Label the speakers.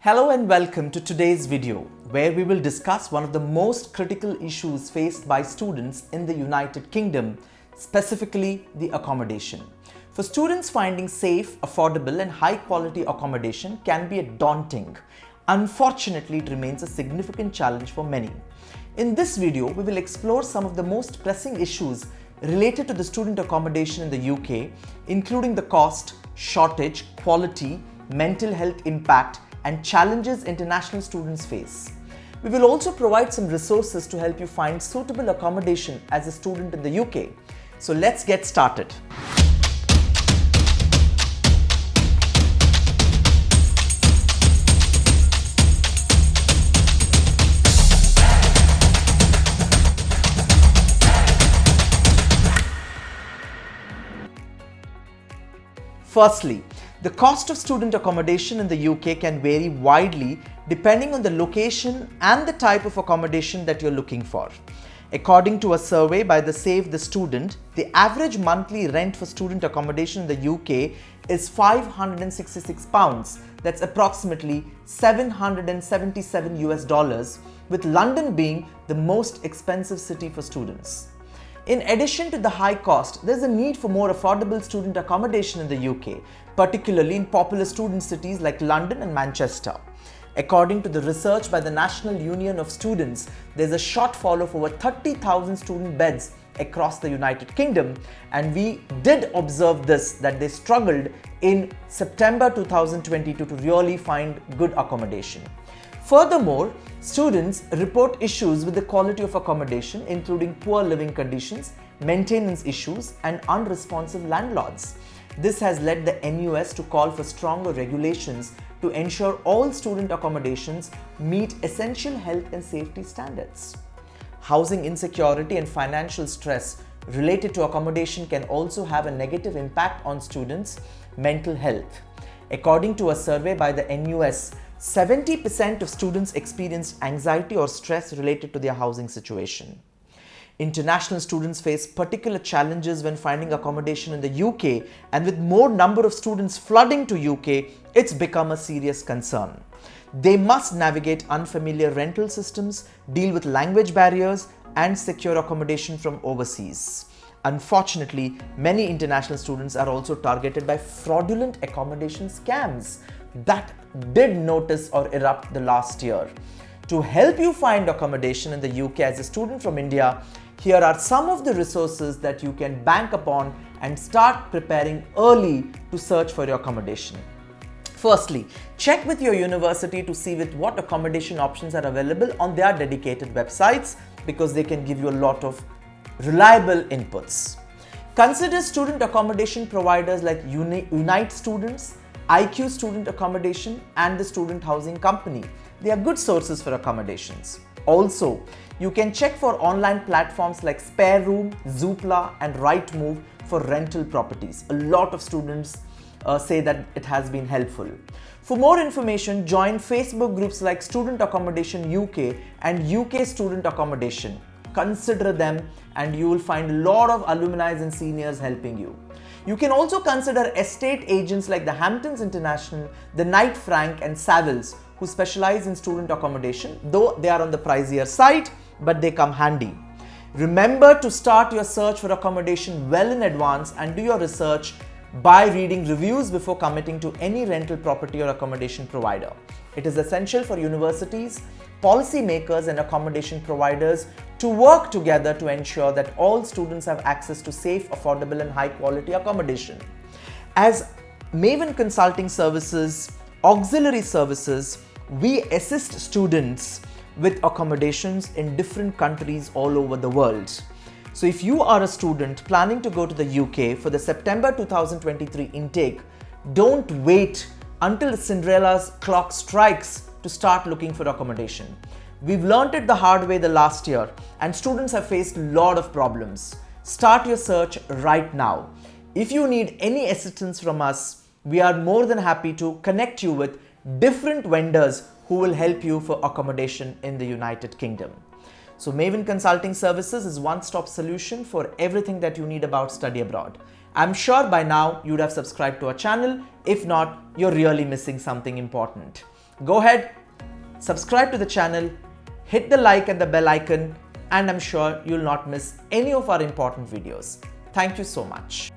Speaker 1: Hello and welcome to today's video, where we will discuss one of the most critical issues faced by students in the United Kingdom, specifically the accommodation. For students, finding safe, affordable and high quality accommodation can be daunting. Unfortunately, it remains a significant challenge for many. In this video, we will explore some of the most pressing issues related to the student accommodation in the UK, including the cost, shortage, quality, mental health impact, and challenges international students face. We will also provide some resources to help you find suitable accommodation as a student in the UK. So let's get started. Firstly, the cost of student accommodation in the UK can vary widely depending on the location and the type of accommodation that you're looking for. According to a survey by the Save the Student, the average monthly rent for student accommodation in the UK is £566. That's approximately $777, with London being the most expensive city for students. In addition to the high cost, there's a need for more affordable student accommodation in the UK, particularly in popular student cities like London and Manchester. According to the research by the National Union of Students, there's a shortfall of over 30,000 student beds across the United Kingdom, and we did observe that they struggled in September 2022 to really find good accommodation. Furthermore, students report issues with the quality of accommodation, including poor living conditions, maintenance issues, and unresponsive landlords. This has led the NUS to call for stronger regulations to ensure all student accommodations meet essential health and safety standards. Housing insecurity and financial stress related to accommodation can also have a negative impact on students' mental health. According to a survey by the NUS, 70% of students experience anxiety or stress related to their housing situation. International students face particular challenges when finding accommodation in the UK, and with more number of students flooding to UK, it's become a serious concern. They must navigate unfamiliar rental systems, deal with language barriers, and secure accommodation from overseas. Unfortunately, many international students are also targeted by fraudulent accommodation scams that did notice or erupt the last year. To help you find accommodation in the UK as a student from India, here are some of the resources that you can bank upon and start preparing early to search for your accommodation. Firstly, check with your university to see with what accommodation options are available on their dedicated websites, because they can give you a lot of reliable inputs. Consider student accommodation providers like Unite Students, IQ Student Accommodation, and the Student Housing Company. They are good sources for accommodations. Also, you can check for online platforms like Spare Room, Zoopla, and Rightmove for rental properties. A lot of students say that it has been helpful. For more information, join Facebook groups like Student Accommodation UK and UK Student Accommodation. Consider them and you will find a lot of alumni and seniors helping you. You can also consider estate agents like the Hamptons International, the Knight Frank, and Savills, who specialize in student accommodation, though they are on the pricier side, but they come handy. Remember to start your search for accommodation well in advance and do your research by reading reviews before committing to any rental property or accommodation provider. It is essential for universities, policymakers, and accommodation providers to work together to ensure that all students have access to safe, affordable, and high quality accommodation. As Maven Consulting Services, auxiliary services, we assist students with accommodations in different countries all over the world. So if you are a student planning to go to the UK for the September 2023 intake, don't wait until Cinderella's clock strikes to start looking for accommodation. We've learned it the hard way the last year, and students have faced a lot of problems. Start your search right now. If you need any assistance from us, we are more than happy to connect you with different vendors who will help you for accommodation in the United Kingdom. So Maven Consulting Services is one-stop solution for everything that you need about study abroad. I'm sure by now you'd have subscribed to our channel. If not, you're really missing something important. Go ahead, subscribe to the channel, hit the like and the bell icon, and I'm sure you'll not miss any of our important videos. Thank you so much.